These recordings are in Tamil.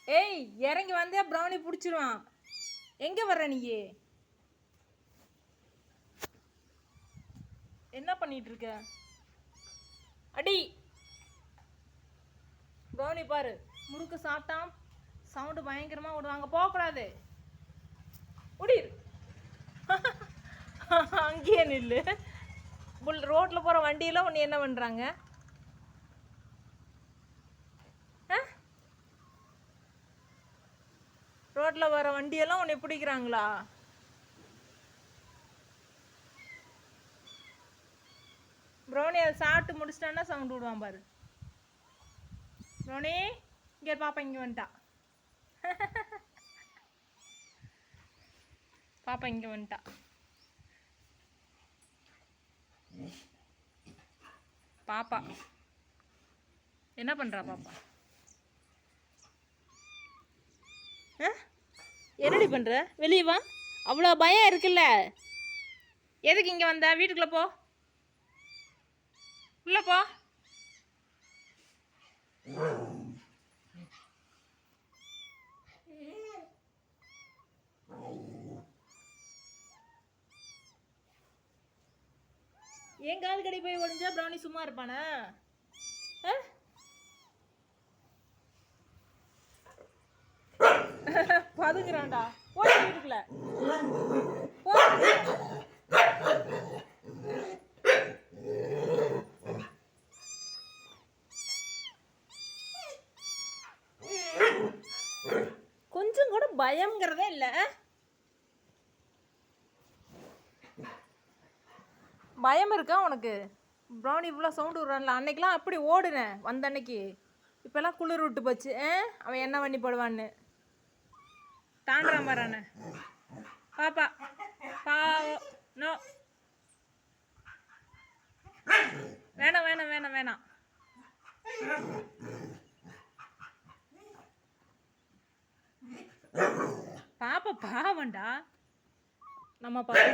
ஏய் இறங்கி வந்தே ப்ரௌனி பிடிச்சிருவான். எங்கே வர்ற நீ? என்ன பண்ணிட்டு இருக்க? அடி ப்ரௌனி பாரு, முறுக்கு சாப்பிட்டான். சவுண்டு பயங்கரமாக விடுவாங்க. போகக்கூடாது, ஓடிரு. அங்கேயே நில்லு. ரோட்டில் போகிற வண்டியெல்லாம் உன்னை என்ன பண்ணுறாங்க? ரோட்டில் வர வண்டியெல்லாம் உன்னை பிடிக்கிறாங்களா? ப்ரௌனி அதை சாப்பிட்டு முடிச்சிட்டான்னா சவுண்டு விடுவான் பாரு. ப்ரௌனி இங்கே பாப்பா இங்கே வந்துட்டா. பாப்பா இங்கே வந்துட்டா. பாப்பா என்ன பண்ணுறா பாப்பா? என்னடி பண்ணுற? வெளியே வா. அவ்வளோ பயம் இருக்குல்ல, எதுக்கு இங்கே வந்த? வீட்டுக்குள்ளே போ, உள்ள போ. ஏன் கால் கடி போய் ஒழிஞ்சா ப்ரௌனி சும்மா இருப்பானா? பதுங்குறான்டா. போய் வீட்டுக்குள்ள போ. கொஞ்சம் கூட பயம்ங்கிறதே இல்லை. பயம் இருக்கா உனக்கு? ப்ரௌனி இவ்வளோ சவுண்டு விட்றான்ல. அன்னைக்கெலாம் அப்படி ஓடுனேன் வந்த அன்னைக்கு. இப்போல்லாம் குளிர் விட்டு போச்சு. அவன் என்ன பண்ணி போடுவான்னு தாண்டுறான் பாரு. பாப்பா நோ, வேணாம் வேணாம் வேணாம் வேணாம். பாப்பா பாவண்டா. நம்ம பாப்பா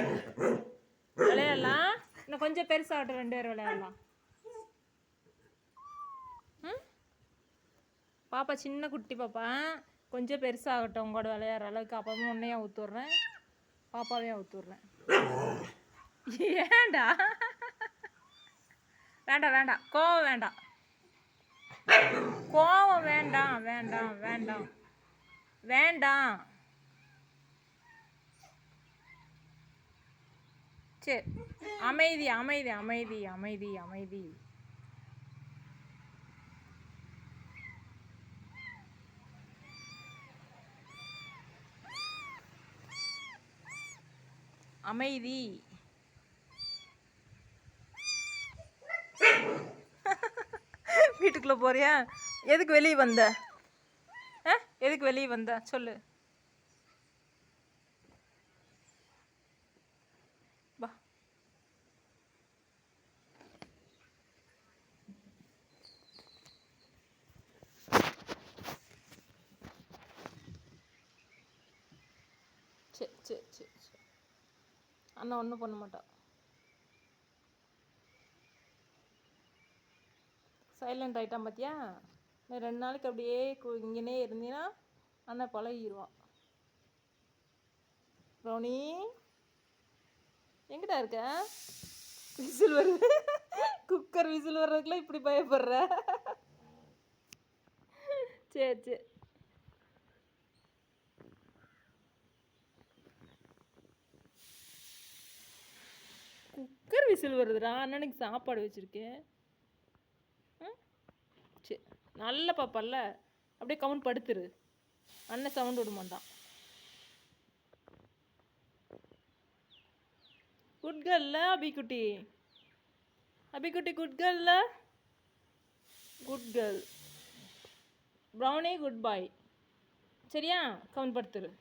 விளையாடலாம். இன்னும் கொஞ்சம் பெருசாகட்டும், 2 பேர் விளையாடலாம். பாப்பா சின்ன குட்டி பாப்பா, கொஞ்சம் பெருசாகட்டும் உங்களோட விளையாடுற அளவுக்கு. அப்பவும் உன்னையா ஊற்றுடுறேன், பாப்பாவையும் ஊற்றுடுறேன். ஏண்டா? வேண்டாம் வேண்டாம், கோவம் வேண்டாம், கோவம் வேண்டாம் வேண்டாம் வேண்டாம் வேண்டாம். சரி, அமைதி அமைதி அமைதி அமைதி அமைதி. அமைதி. வீட்டுக்குள்ளே போறியா? எதுக்கு வெளியே வந்த? எதுக்கு வெளியே வந்த சொல்லு. வா. சரி சரி சரி சரி, அண்ணா ஒன்றும் பண்ண மாட்டா. சைலண்ட் ஆகிட்டான் பார்த்தியா? இன்னும் 2 நாளைக்கு அப்படியே இங்கேனே இருந்தீன்னா அண்ணா பழகிடுவான். ப்ரௌனி எங்கிட்ட இருக்க? விசில் வருது. குக்கர் விசில் வர்றதுக்குலாம் இப்படி பயப்படுற? சரி சரி. குக்கர் விசில் வருதுடா. அண்ணனுக்கு சாப்பாடு வச்சுருக்கேன். சரி, நல்ல பாப்பால அப்படியே கவுண்ட் படுத்துரு. அண்ணன் சவுண்ட் விட மாட்டான். குட் கேர்ல்ல அபிக்குட்டி? அபிக்குட்டி குட் கேர்ல்ல? Good girl. Brownie good boy. சரியா? கவுண்ட் படுத்துரு.